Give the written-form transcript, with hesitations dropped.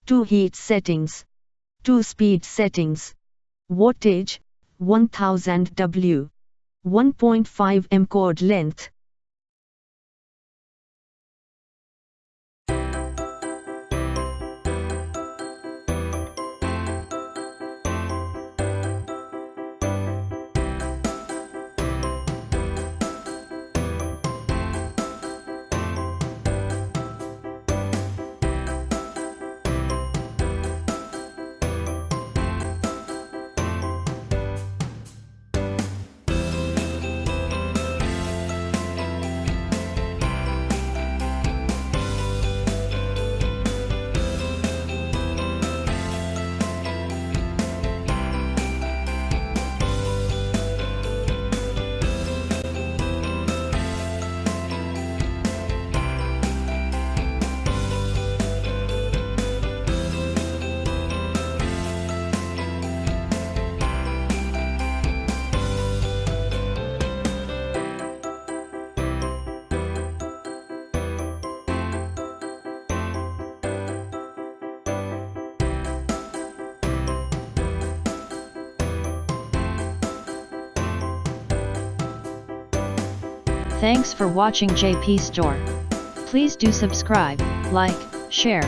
2 heat settings, 2 speed settings, wattage, 1000 W, 1.5 m cord length. Thanks for watching JP Store. Please do subscribe, like, share,